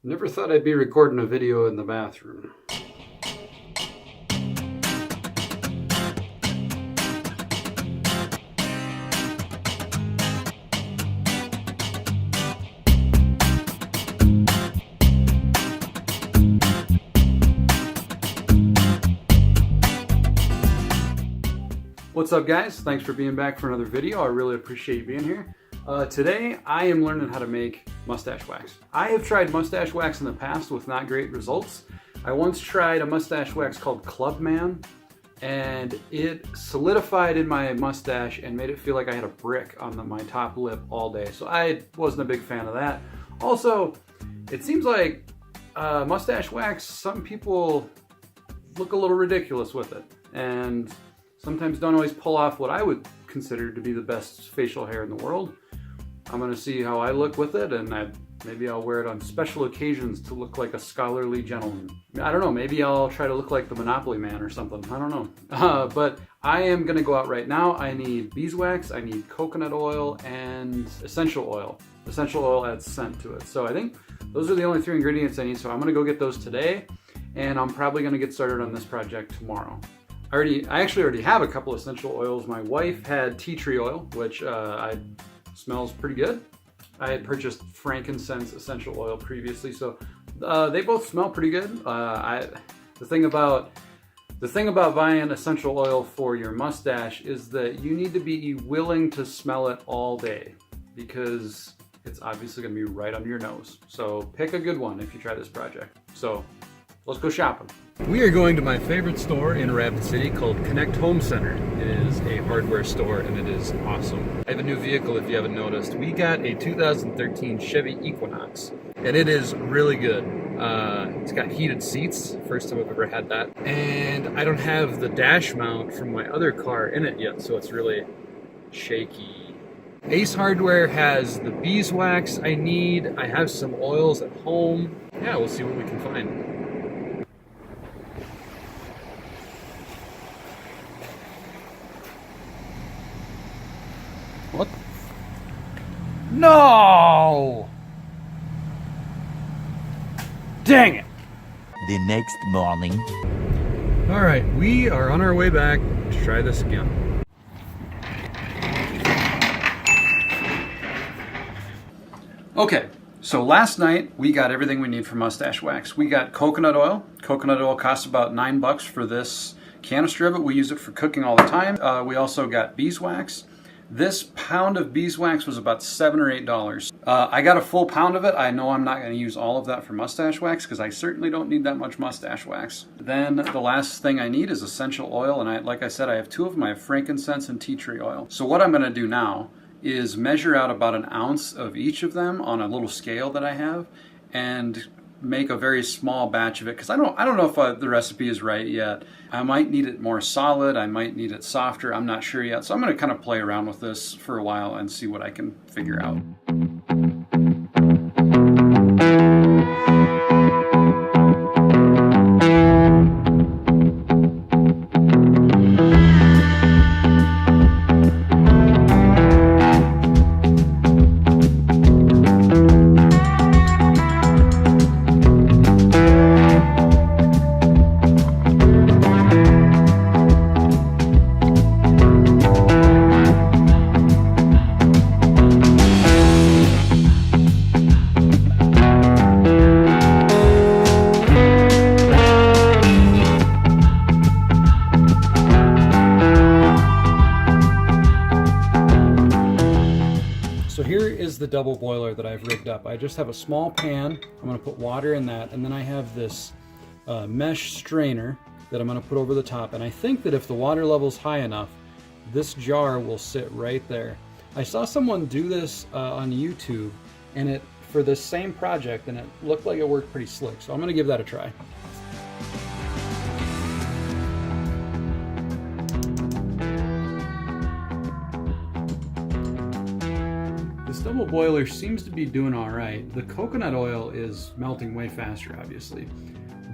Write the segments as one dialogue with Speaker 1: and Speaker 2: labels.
Speaker 1: Never thought I'd be recording a video in the bathroom. What's up guys? Thanks for being back for another video. I really appreciate you being here. Today I am learning how to make mustache wax. I have tried mustache wax in the past with not great results. I once tried a mustache wax called Clubman and it solidified in my mustache and made it feel like I had a brick on my top lip all day. So I wasn't a big fan of that. Also, it seems like mustache wax, some people look a little ridiculous with it and sometimes don't always pull off what I would consider to be the best facial hair in the world. I'm gonna see how I look with it, and maybe I'll wear it on special occasions to look like a scholarly gentleman. I don't know, maybe I'll try to look like the Monopoly Man or something, I don't know. But I am gonna go out right now. I need beeswax, I need coconut oil, and essential oil. Essential oil adds scent to it. So I think those are the only 3 ingredients I need, so I'm gonna go get those today, and I'm probably gonna get started on this project tomorrow. I actually already have a couple essential oils. My wife had tea tree oil, which smells pretty good. I had purchased frankincense essential oil previously, so they both smell pretty good. The thing about buying essential oil for your mustache is that you need to be willing to smell it all day because it's obviously going to be right under your nose. So pick a good one if you try this project. So let's go shopping. We are going to my favorite store in Rapid City called Connect Home Center. It is a hardware store and it is awesome. I have a new vehicle if you haven't noticed. We got a 2013 Chevy Equinox and it is really good. It's got heated seats, first time I've ever had that. And I don't have the dash mount from my other car in it yet, so it's really shaky. Ace Hardware has the beeswax I need. I have some oils at home. Yeah, we'll see what we can find. What? No! Dang it!
Speaker 2: The next morning.
Speaker 1: All right, we are on our way back to try this again. Okay, so last night we got everything we need for mustache wax. We got coconut oil. Coconut oil costs about $9 for this canister of it. We use it for cooking all the time. We also got beeswax. This pound of beeswax was about $7 or $8. I got a full pound of it. I know I'm not going to use all of that for mustache wax because I certainly don't need that much mustache wax. Then the last thing I need is essential oil, and like I said, I have 2 of them. I have frankincense and tea tree oil. So what I'm going to do now is measure out about an ounce of each of them on a little scale that I have and make a very small batch of it because I don't know if the recipe is right yet. I might need it more solid, I might need it softer, I'm not sure yet. So I'm going to kind of play around with this for a while and see what I can figure out. So here is the double boiler that I've rigged up. I just have a small pan. I'm going to put water in that, and then I have this mesh strainer that I'm going to put over the top. And I think that if the water level's high enough, this jar will sit right there. I saw someone do this on YouTube, and for this same project, and it looked like it worked pretty slick. So I'm going to give that a try. This double boiler seems to be doing all right. The coconut oil is melting way faster, obviously,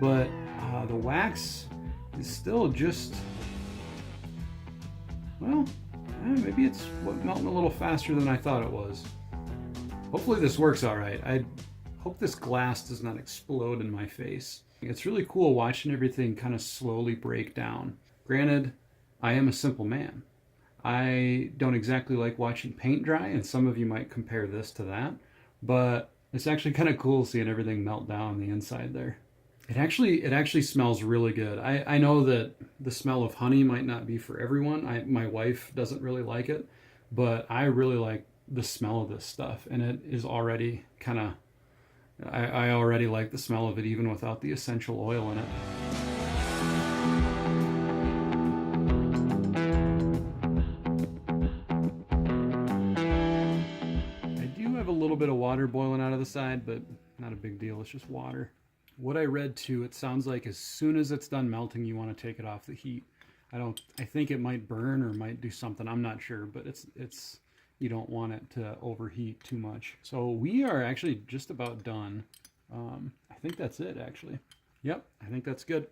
Speaker 1: but the wax is still just, well, maybe it's melting a little faster than I thought it was. Hopefully this works all right. Hope this glass does not explode in my face. It's really cool watching everything kind of slowly break down. Granted, I am a simple man. I don't exactly like watching paint dry, and some of you might compare this to that, but it's actually kind of cool seeing everything melt down on the inside there. It actually smells really good. I know that the smell of honey might not be for everyone. My wife doesn't really like it, but I really like the smell of this stuff, and it is already kind of, I already like the smell of it even without the essential oil in it. I do have a little bit of water boiling out of the side, but not a big deal. It's just water. What I read too, it sounds like as soon as it's done melting, you want to take it off the heat. I think it might burn or might do something. I'm not sure, but it's you don't want it to overheat too much. So we are actually just about done. I think that's it actually. Yep, I think that's good.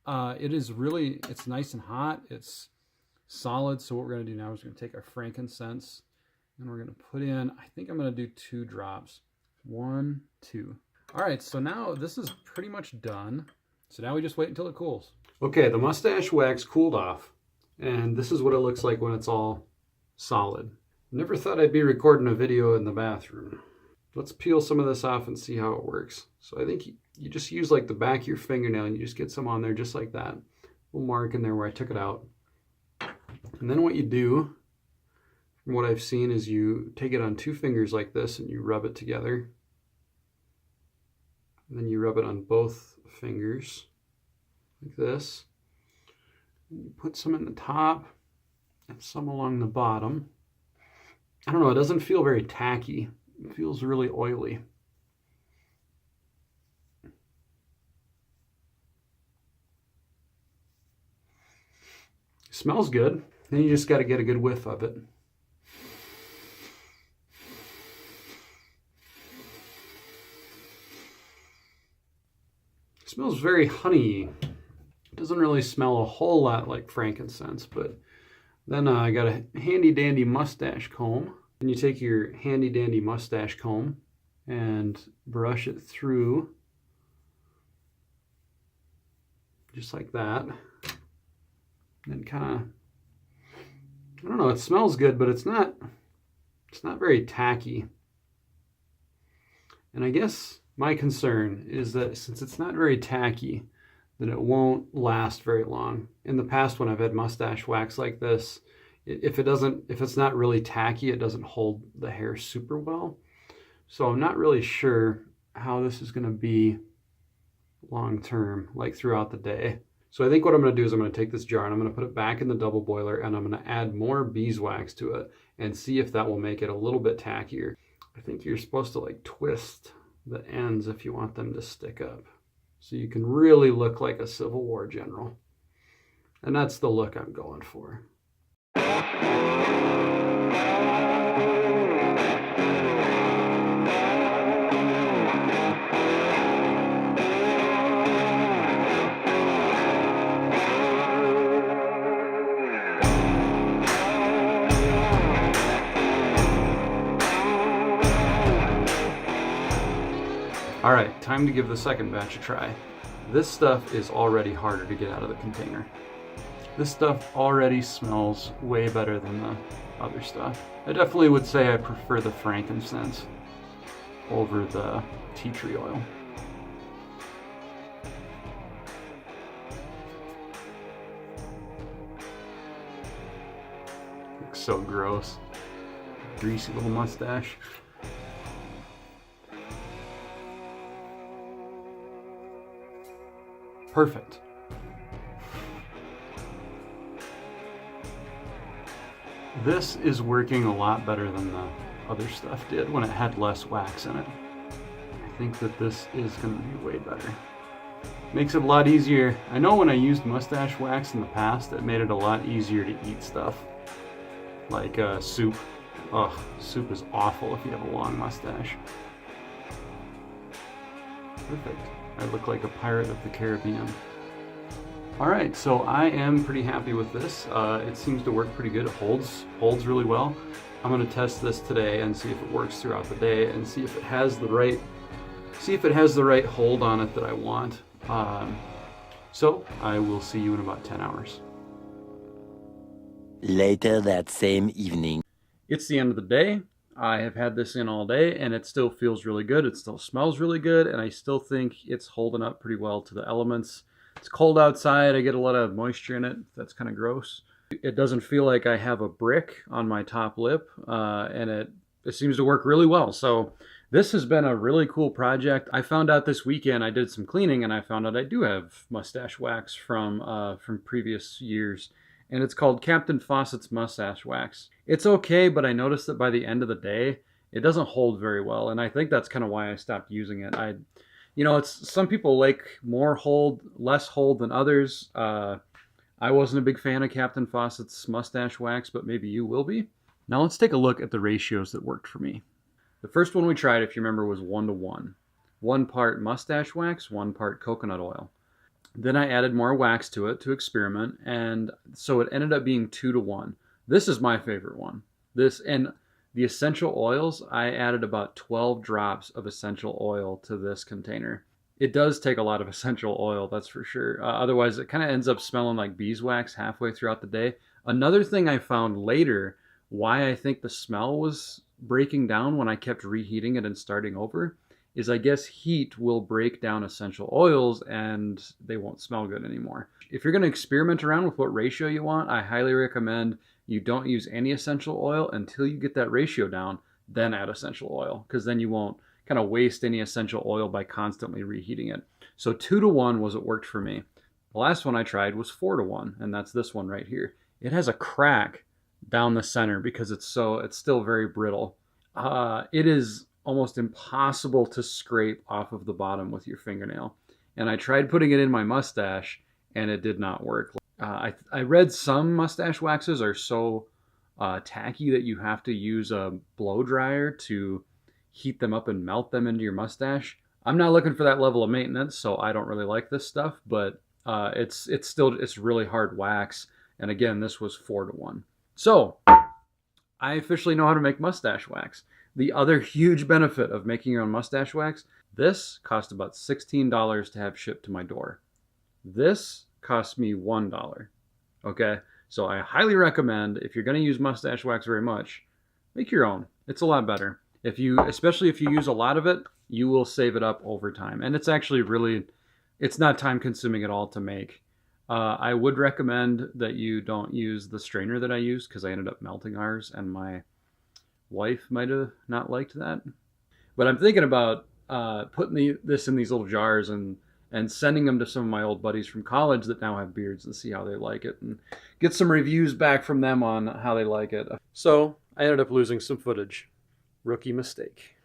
Speaker 1: It's nice and hot. It's solid. So what we're gonna do now is we're gonna take our frankincense and we're gonna put in, I think I'm gonna do 2 drops. 1, 2. All right, so now this is pretty much done. So now we just wait until it cools. Okay, the mustache wax cooled off, and this is what it looks like when it's all solid. Never thought I'd be recording a video in the bathroom. Let's peel some of this off and see how it works. So I think you just use like the back of your fingernail and you just get some on there just like that. A little mark in there where I took it out. And then what you do, from what I've seen, is you take it on 2 fingers like this and you rub it together. And then you rub it on both fingers like this. And you put some in the top and some along the bottom. I don't know, it doesn't feel very tacky. It feels really oily. It smells good. Then you just got to get a good whiff of it. It smells very honey. It doesn't really smell a whole lot like frankincense, but then I got a handy dandy mustache comb. And you take your handy dandy mustache comb and brush it through just like that. And kind of, I don't know, it smells good, but it's not very tacky. And I guess my concern is that since it's not very tacky, that it won't last very long. In the past, when I've had mustache wax like this, if it's not really tacky, it doesn't hold the hair super well. So I'm not really sure how this is going to be long term, like throughout the day. So I think what I'm going to do is I'm going to take this jar and I'm going to put it back in the double boiler and I'm going to add more beeswax to it and see if that will make it a little bit tackier. I think you're supposed to like twist the ends if you want them to stick up, so you can really look like a Civil War general. And that's the look I'm going for. All right, time to give the second batch a try. This stuff is already harder to get out of the container. This stuff already smells way better than the other stuff. I definitely would say I prefer the frankincense over the tea tree oil. Looks so gross. Greasy little mustache. Perfect. This is working a lot better than the other stuff did when it had less wax in it. I think that this is going to be way better. Makes it a lot easier. I know when I used mustache wax in the past, it made it a lot easier to eat stuff. Like soup. Ugh, soup is awful if you have a long mustache. Perfect. I look like a pirate of the Caribbean. All right, so I am pretty happy with this. It seems to work pretty good. It holds really well. I'm gonna test this today and see if it works throughout the day and see if it has the right hold on it that I want. So I will see you in about 10 hours.
Speaker 2: Later that same evening.
Speaker 1: It's the end of the day. I have had this in all day and it still feels really good. It still smells really good, and I still think it's holding up pretty well to the elements. It's cold outside. I get a lot of moisture in it. That's kind of gross. It doesn't feel like I have a brick on my top lip, and it seems to work really well. So this has been a really cool project. I found out this weekend, I did some cleaning and I found out I do have mustache wax from previous years. And it's called Captain Fawcett's Mustache Wax. It's okay, but I noticed that by the end of the day, it doesn't hold very well. And I think that's kind of why I stopped using it. It's some people like more hold, less hold than others. I wasn't a big fan of Captain Fawcett's Mustache Wax, but maybe you will be. Now let's take a look at the ratios that worked for me. The first one we tried, if you remember, was 1:1. 1 part mustache wax, 1 part coconut oil. Then I added more wax to it to experiment, and so it ended up being 2:1. This is my favorite one. This and the essential oils, I added about 12 drops of essential oil to this container. It does take a lot of essential oil, that's for sure. Otherwise, it kind of ends up smelling like beeswax halfway throughout the day. Another thing I found later, why I think the smell was breaking down when I kept reheating it and starting over, is I guess heat will break down essential oils and they won't smell good anymore. If you're going to experiment around with what ratio you want, I highly recommend you don't use any essential oil until you get that ratio down, then add essential oil, because then you won't kind of waste any essential oil by constantly reheating it. So 2:1 was what worked for me. The last one I tried was 4:1, and that's this one right here. It has a crack down the center because it's still very brittle. It is almost impossible to scrape off of the bottom with your fingernail. And I tried putting it in my mustache and it did not work. I read some mustache waxes are so tacky that you have to use a blow dryer to heat them up and melt them into your mustache. I'm not looking for that level of maintenance, so I don't really like this stuff, but it's really hard wax. And again, this was 4:1. So I officially know how to make mustache wax. The other huge benefit of making your own mustache wax, this cost about $16 to have shipped to my door. This cost me $1. Okay, so I highly recommend, if you're going to use mustache wax very much, make your own. It's a lot better. Especially if you use a lot of it, you will save it up over time. And it's actually it's not time consuming at all to make. I would recommend that you don't use the strainer that I used because I ended up melting ours and my wife might have not liked that. But I'm thinking about putting this in these little jars and sending them to some of my old buddies from college that now have beards and see how they like it and get some reviews back from them on how they like it. So I ended up losing some footage. Rookie mistake.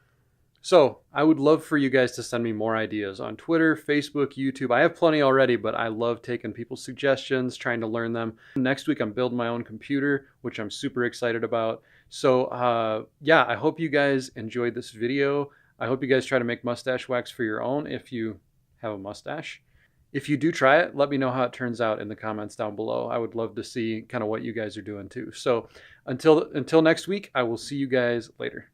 Speaker 1: So I would love for you guys to send me more ideas on Twitter, Facebook, YouTube. I have plenty already, but I love taking people's suggestions, trying to learn them. Next week, I'm building my own computer, which I'm super excited about. So yeah, I hope you guys enjoyed this video. I hope you guys try to make mustache wax for your own if you have a mustache. If you do try it, let me know how it turns out in the comments down below. I would love to see kind of what you guys are doing too. So until next week, I will see you guys later.